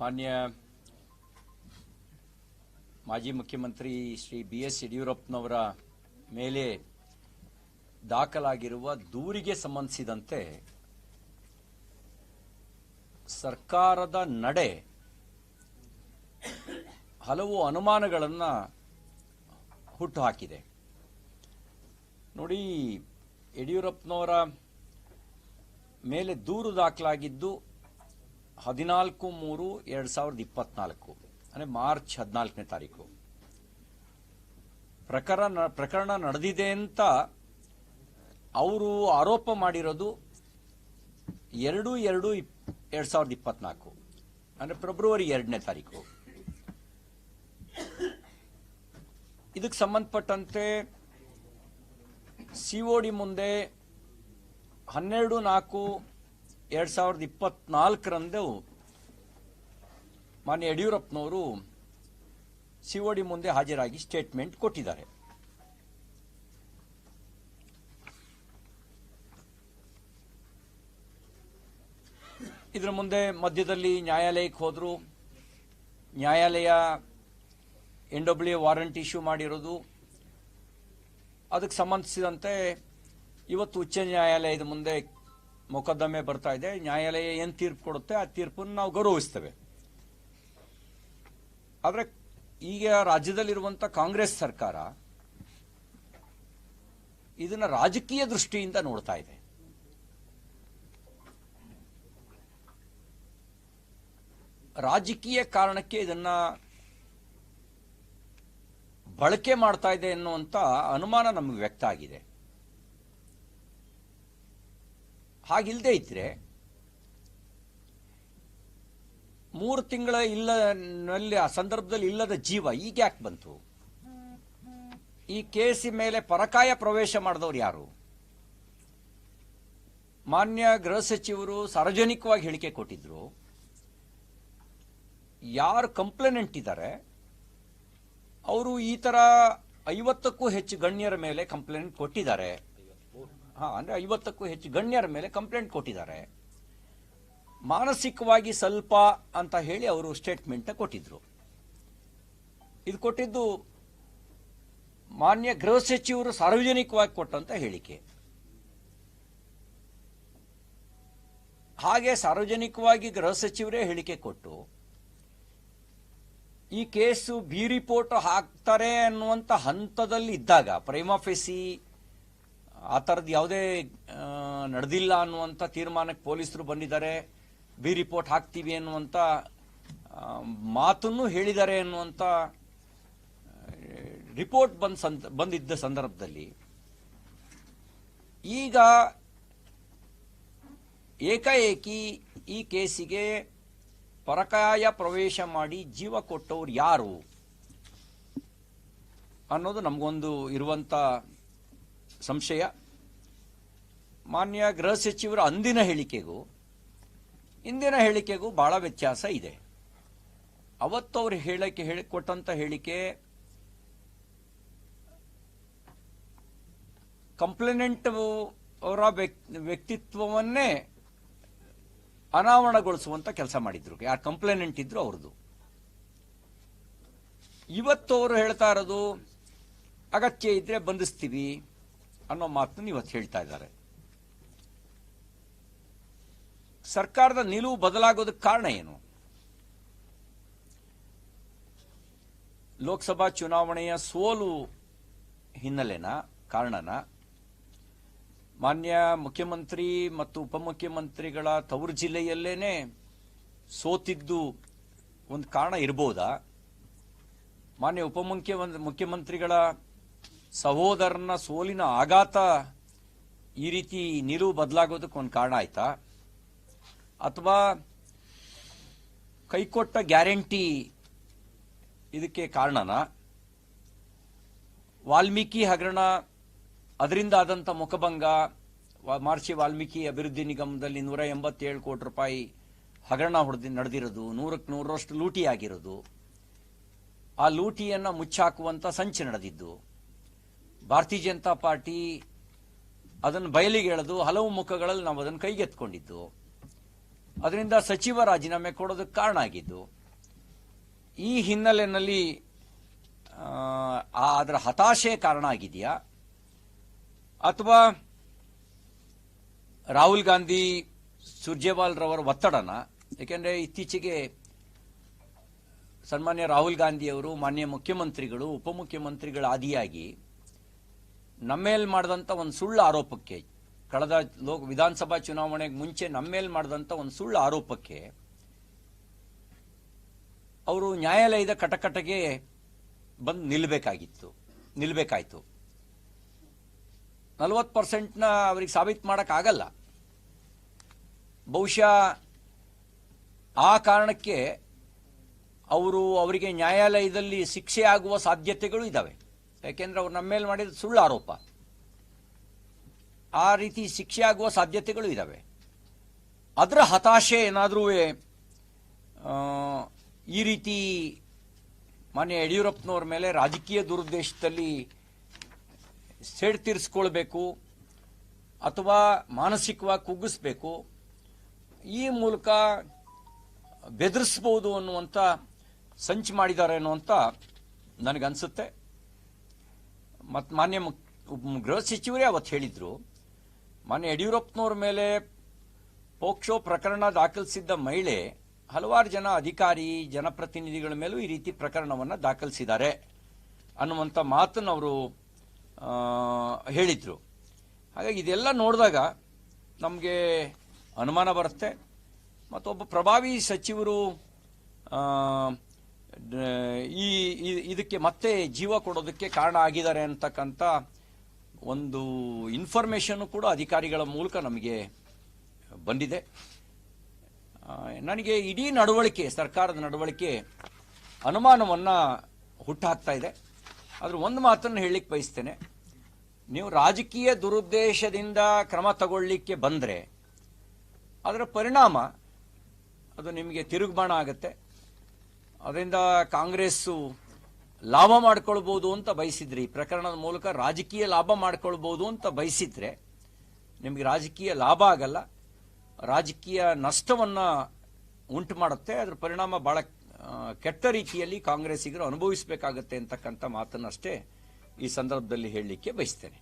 ಮಾನ್ಯ ಮಾಜಿ ಮುಖ್ಯಮಂತ್ರಿ ಶ್ರೀ BS ಯಡಿಯೂರಪ್ಪನವರ ಮೇಲೆ ದಾಖಲಾಗಿರುವ ದೂರಿಗೆ ಸಂಬಂಧಿಸಿದಂತೆ ಸರ್ಕಾರದ ನಡೆ ಹಲವು ಅನುಮಾನಗಳನ್ನು ಹುಟ್ಟುಹಾಕಿದೆ. ನೋಡಿ, ಯಡಿಯೂರಪ್ಪನವರ ಮೇಲೆ ದೂರು ದಾಖಲಾಗಿದ್ದು 14/3/2024 ಅಂದರೆ ಮಾರ್ಚ್ 14ನೇ ತಾರೀಕು. ಪ್ರಕರಣ ನಡೆದಿದೆ ಅಂತ ಅವರು ಆರೋಪ ಮಾಡಿರೋದು 2/2/2024 ಅಂದರೆ ಫೆಬ್ರವರಿ 2ನೇ ತಾರೀಕು. ಇದಕ್ಕೆ ಸಂಬಂಧಪಟ್ಟಂತೆ COD ಮುಂದೆ 12/4/2024 ಮಾನ್ಯ ಯಡಿಯೂರಪ್ಪನವರು COD ಮುಂದೆ ಹಾಜರಾಗಿ ಸ್ಟೇಟ್ಮೆಂಟ್ ಕೊಟ್ಟಿದ್ದಾರೆ. ಇದರ ಮುಂದೆ ಮಧ್ಯದಲ್ಲಿ ನ್ಯಾಯಾಲಯಕ್ಕೆ ಹೋದ್ರು. ನ್ಯಾಯಾಲಯ NWA ವಾರಂಟ್ ಇಶ್ಯೂ ಮಾಡಿರೋದು. ಅದಕ್ಕೆ ಸಂಬಂಧಿಸಿದಂತೆ ಇವತ್ತು ಉಚ್ಚ ನ್ಯಾಯಾಲಯದ ಮುಂದೆ ಮೊಕದ್ದಮೆ ಬರ್ತಾ ಇದೆ. ನ್ಯಾಯಾಲಯ ಏನು ತೀರ್ಪು ಕೊಡುತ್ತೆ ಆ ತೀರ್ಪನ್ನು ನಾವು ಗೌರವಿಸ್ತೇವೆ. ಆದರೆ ಈಗ ರಾಜ್ಯದಲ್ಲಿರುವಂಥ ಕಾಂಗ್ರೆಸ್ ಸರ್ಕಾರ ಇದನ್ನ ರಾಜಕೀಯ ದೃಷ್ಟಿಯಿಂದ ನೋಡ್ತಾ ಇದೆ. ರಾಜಕೀಯ ಕಾರಣಕ್ಕೆ ಇದನ್ನ ಬಳಕೆ ಮಾಡ್ತಾ ಇದೆ ಎನ್ನುವಂತ ಅನುಮಾನ ನಮಗೆ ವ್ಯಕ್ತ ಆಗಿದೆ. ಹಾಗಿಲ್ಲದೆ ಇದ್ರೆ 3 ತಿಂಗಳ ನಲ್ಲಿ ಆ ಸಂದರ್ಭದಲ್ಲಿ ಇಲ್ಲದ ಜೀವ ಈಗ ಯಾಕೆ ಬಂತು? ಈ ಕೇಸಿ ಮೇಲೆ ಪರಕಾಯ ಪ್ರವೇಶ ಮಾಡಿದವರು ಯಾರು? ಮಾನ್ಯ ಗೃಹ ಸಚಿವರು ಸಾರ್ವಜನಿಕವಾಗಿ ಹೇಳಿಕೆ ಕೊಟ್ಟಿದ್ರು. ಯಾರು ಕಂಪ್ಲೇನೆಂಟ್ ಇದ್ದಾರೆ ಅವರು ಈ ತರ 50ಕ್ಕೂ ಹೆಚ್ಚು ಗಣ್ಯರ ಮೇಲೆ ಕಂಪ್ಲೇಂಟ್ ಕೊಟ್ಟಿದ್ದಾರೆ. ಅಂದ್ರೆ 50ಕ್ಕೂ ಹೆಚ್ಚು ಗಣ್ಯರ ಮೇಲೆ ಕಂಪ್ಲೇಂಟ್ ಕೊಟ್ಟಿದ್ದಾರೆ. ಮಾನಸಿಕವಾಗಿ ಸ್ವಲ್ಪ ಅಂತ ಹೇಳಿ ಅವರು ಸ್ಟೇಟ್ಮೆಂಟ್ ಕೊಟ್ಟಿದ್ರು. ಇದು ಕೊಟ್ಟಿದ್ದು ಮಾನ್ಯ ಗೃಹ ಸಚಿವರು ಸಾರ್ವಜನಿಕವಾಗಿ ಕೊಟ್ಟಂತ ಹೇಳಿಕೆ. ಹಾಗೆ ಸಾರ್ವಜನಿಕವಾಗಿ ಗೃಹ ಸಚಿವರೇ ಹೇಳಿಕೆ ಕೊಟ್ಟು ಈ ಕೇಸು ಬಿ ರಿಪೋರ್ಟ್ ಹಾಕ್ತಾರೆ ಅನ್ನುವಂಥ ಹಂತದಲ್ಲಿ ಇದ್ದಾಗ, ಪ್ರೈಮಾ ಫೇಸಿ ಆ ಥರದ್ದು ಯಾವುದೇ ನಡೆದಿಲ್ಲ ಅನ್ನುವಂಥ ತೀರ್ಮಾನಕ್ಕೆ ಪೊಲೀಸರು ಬಂದಿದ್ದಾರೆ, ಬಿ ರಿಪೋರ್ಟ್ ಹಾಕ್ತೀವಿ ಅನ್ನುವಂಥ ಮಾತನ್ನು ಹೇಳಿದ್ದಾರೆ ಅನ್ನುವಂಥ ರಿಪೋರ್ಟ್ ಬಂದಿದ್ದ ಸಂದರ್ಭದಲ್ಲಿ ಈಗ ಏಕಾಏಕಿ ಈ ಕೇಸಿಗೆ ಪರಕಾಯ ಪ್ರವೇಶ ಮಾಡಿ ಜೀವ ಕೊಟ್ಟವರು ಯಾರು ಅನ್ನೋದು ನಮಗೊಂದು ಇರುವಂತ ಸಂಶಯ. ಮಾನ್ಯ ಗೃಹ ಸಚಿವರ ಅಂದಿನ ಹೇಳಿಕೆಗೂ ಇಂದಿನ ಹೇಳಿಕೆಗೂ ಬಹಳ ವ್ಯತ್ಯಾಸ ಇದೆ. ಅವತ್ತು ಅವರು ಕೊಟ್ಟಂತ ಹೇಳಿಕೆ ಕಂಪ್ಲೇನೆಂಟ್ ಅವರ ವ್ಯಕ್ತಿತ್ವವನ್ನೇ ಅನಾವರಣಗೊಳಿಸುವಂತ ಕೆಲಸ ಮಾಡಿದ್ರು. ಯಾರು ಕಂಪ್ಲೇನೆಂಟ್ ಇದ್ರು ಅವ್ರದ್ದು. ಇವತ್ತು ಅವರು ಹೇಳ್ತಾ ಇರೋದು ಅಗತ್ಯ ಇದ್ರೆ ಬಂಧಿಸ್ತೀವಿ ಅನ್ನೋ ಮಾತನ್ನು ಇವತ್ತು ಹೇಳ್ತಾ ಇದ್ದಾರೆ. ಸರ್ಕಾರದ ನಿಲುವು ಬದಲಾಗೋದಕ್ಕೆ ಕಾರಣ ಏನು? ಲೋಕಸಭಾ ಚುನಾವಣೆಯ ಸೋಲು ಹಿನ್ನೆಲೆನ ಕಾರಣನ? ಮಾನ್ಯ ಮುಖ್ಯಮಂತ್ರಿ ಮತ್ತು ಉಪಮುಖ್ಯಮಂತ್ರಿಗಳ ತವರು ಜಿಲ್ಲೆಯಲ್ಲೇನೆ ಸೋತಿದ್ದು ಒಂದು ಕಾರಣ ಇರಬಹುದಾ? ಮಾನ್ಯ ಮುಖ್ಯಮಂತ್ರಿಗಳ ಸಹೋದರನ ಸೋಲಿನ ಆಘಾತ ಈ ರೀತಿ ನಿಲುವು ಬದಲಾಗೋದಕ್ಕೆ ಒಂದು ಕಾರಣ ಆಯ್ತಾ? ಅಥವಾ ಕೈಕೊಟ್ಟ ಗ್ಯಾರಂಟಿ ಇದಕ್ಕೆ ಕಾರಣನಾ? ವಾಲ್ಮೀಕಿ ಹಗರಣ, ಅದರಿಂದ ಆದಂಥ ಮುಖಭಂಗ, ಮಹರ್ಷಿ ವಾಲ್ಮೀಕಿ ಅಭಿವೃದ್ಧಿ ನಿಗಮದಲ್ಲಿ 187 ಕೋಟಿ ರೂಪಾಯಿ ಹಗರಣ ನಡೆದಿರೋದು, 100ಕ್ಕೆ 100ರಷ್ಟು ಲೂಟಿ ಆಗಿರೋದು, ಆ ಲೂಟಿಯನ್ನು ಮುಚ್ಚಾಕುವಂತ ಸಂಚು ನಡೆದಿದ್ದು, ಭಾರತೀಯ ಜನತಾ ಪಾರ್ಟಿ ಅದನ್ನು ಬಯಲಿಗೆ ಎಳೆದು ಹಲವು ಮುಖಗಳಲ್ಲಿ ನಾವು ಅದನ್ನು ಕೈಗೆತ್ಕೊಂಡಿದ್ದು, ಅದರಿಂದ ಸಚಿವ ರಾಜೀನಾಮೆ ಕೊಡೋದಕ್ಕೆ ಕಾರಣ ಆಗಿದ್ದು. ಈ ಹಿನ್ನೆಲೆಯಲ್ಲಿ ಅದರ ಹತಾಶೆ ಕಾರಣ ಆಗಿದೆಯಾ ಅಥವಾ ರಾಹುಲ್ ಗಾಂಧಿ ಸುರ್ಜೇವಾಲ್ ರವರ ಒತ್ತಡನ? ಯಾಕೆಂದ್ರೆ ಇತ್ತೀಚೆಗೆ ಸನ್ಮಾನ್ಯ ರಾಹುಲ್ ಗಾಂಧಿ ಅವರು ಮಾನ್ಯ ಮುಖ್ಯಮಂತ್ರಿಗಳು ಉಪಮುಖ್ಯಮಂತ್ರಿಗಳ ಆದಿಯಾಗಿ ನಮ್ಮೇಲ್ ಮಾಡಿದಂಥ ಒಂದು ಸುಳ್ಳು ಆರೋಪಕ್ಕೆ, ಕಳೆದ ವಿಧಾನಸಭಾ ಚುನಾವಣೆಗೆ ಮುಂಚೆ ನಮ್ಮೇಲ್ ಮಾಡಿದಂಥ ಒಂದು ಸುಳ್ಳು ಆರೋಪಕ್ಕೆ ಅವರು ನ್ಯಾಯಾಲಯದ ಕಟಕಟಗೆ ಬಂದು ನಿಲ್ಲಬೇಕಾಯ್ತು. 40% ಅವರಿಗೆ ಸಾಬೀತು ಮಾಡೋಕ್ಕಾಗಲ್ಲ. ಬಹುಶಃ ಆ ಕಾರಣಕ್ಕೆ ಅವರಿಗೆ ನ್ಯಾಯಾಲಯದಲ್ಲಿ ಶಿಕ್ಷೆ ಆಗುವ ಸಾಧ್ಯತೆಗಳು ಇದ್ದಾವೆ. ಯಾಕೆಂದ್ರೆ ಅವ್ರು ನಮ್ಮ ಮೇಲೆ ಮಾಡಿದ ಸುಳ್ಳು ಆರೋಪ, ಆ ರೀತಿ ಶಿಕ್ಷೆ ಆಗುವ ಸಾಧ್ಯತೆಗಳು ಇದ್ದಾವೆ. ಅದರ ಹತಾಶೆ ಏನಾದರೂ ಈ ರೀತಿ ಮಾನ್ಯ ಯಡಿಯೂರಪ್ಪನವ್ರ ಮೇಲೆ ರಾಜಕೀಯ ದುರುದ್ದೇಶದಲ್ಲಿ ಸೇಡ್ ತೀರಿಸ್ಕೊಳ್ಬೇಕು ಅಥವಾ ಮಾನಸಿಕವಾಗಿ ಕುಗ್ಗಿಸ್ಬೇಕು, ಈ ಮೂಲಕ ಬೆದರಿಸಬಹುದು ಅನ್ನುವಂಥ ಸಂಚು ಮಾಡಿದ್ದಾರೆ ಅಂತ ನನಗನ್ಸುತ್ತೆ. ಮತ್ತು ಮಾನ್ಯ ಗೃಹ ಸಚಿವರೇ ಅವತ್ತು ಹೇಳಿದ್ರು, ಮಾನ್ಯ ಯಡಿಯೂರಪ್ಪನವ್ರ ಮೇಲೆ ಪೋಕ್ಸೋ ಪ್ರಕರಣ ದಾಖಲಿಸಿದ್ದ ಮಹಿಳೆ ಹಲವಾರು ಜನ ಅಧಿಕಾರಿ ಜನಪ್ರತಿನಿಧಿಗಳ ಮೇಲೂ ಈ ರೀತಿ ಪ್ರಕರಣವನ್ನು ದಾಖಲಿಸಿದ್ದಾರೆ ಅನ್ನುವಂಥ ಮಾತನ್ನು ಅವರು ಹೇಳಿದ್ರು. ಹಾಗಾಗಿ ಇದೆಲ್ಲ ನೋಡಿದಾಗ ನಮಗೆ ಅನುಮಾನ ಬರುತ್ತೆ. ಮತ್ತೊಬ್ಬ ಪ್ರಭಾವಿ ಸಚಿವರು ಇದಕ್ಕೆ ಮತ್ತೆ ಜೀವ ಕೊಡೋದಕ್ಕೆ ಕಾರಣ ಆಗಿದ್ದಾರೆ ಅಂತಕ್ಕಂಥ ಒಂದು ಇನ್ಫಾರ್ಮೇಶನ್ ಕೂಡ ಅಧಿಕಾರಿಗಳ ಮೂಲಕ ನಮಗೆ ಬಂದಿದೆ. ನನಗೆ ಇಡೀ ನಡವಳಿಕೆ, ಸರ್ಕಾರದ ನಡವಳಿಕೆ ಅನುಮಾನವನ್ನು ಹುಟ್ಟುಹಾಕ್ತಾ ಇದೆ. ಆದ್ರೆ ಒಂದು ಮಾತನ್ನು ಹೇಳಲಿಕ್ಕೆ ಬಯಸ್ತೇನೆ, ನೀವು ರಾಜಕೀಯ ದುರುದ್ದೇಶದಿಂದ ಕ್ರಮ ತಗೊಳ್ಳಿಕ್ಕೆ ಬಂದರೆ ಅದರ ಪರಿಣಾಮ ಅದು ನಿಮಗೆ ತಿರುಗುಬಾಣ ಆಗುತ್ತೆ. ಅದರಿಂದ ಕಾಂಗ್ರೆಸ್ಸು ಲಾಭ ಮಾಡ್ಕೊಳ್ಬೋದು ಅಂತ ಬಯಸಿದ್ರೆ, ಈ ಪ್ರಕರಣದ ಮೂಲಕ ರಾಜಕೀಯ ಲಾಭ ಮಾಡ್ಕೊಳ್ಬೋದು ಅಂತ ಬಯಸಿದ್ರೆ ನಿಮಗೆ ರಾಜಕೀಯ ಲಾಭ ಆಗಲ್ಲ, ರಾಜಕೀಯ ನಷ್ಟವನ್ನು ಉಂಟು ಮಾಡುತ್ತೆ. ಅದರ ಪರಿಣಾಮ ಬಹಳ ಕೆಟ್ಟ ರೀತಿಯಲ್ಲಿ ಕಾಂಗ್ರೆಸ್ಸಿಗರು ಅನುಭವಿಸಬೇಕಾಗತ್ತೆ ಅಂತಕ್ಕಂಥ ಮಾತನ್ನಷ್ಟೇ ಈ ಸಂದರ್ಭದಲ್ಲಿ ಹೇಳಲಿಕ್ಕೆ ಬಯಸ್ತೇನೆ.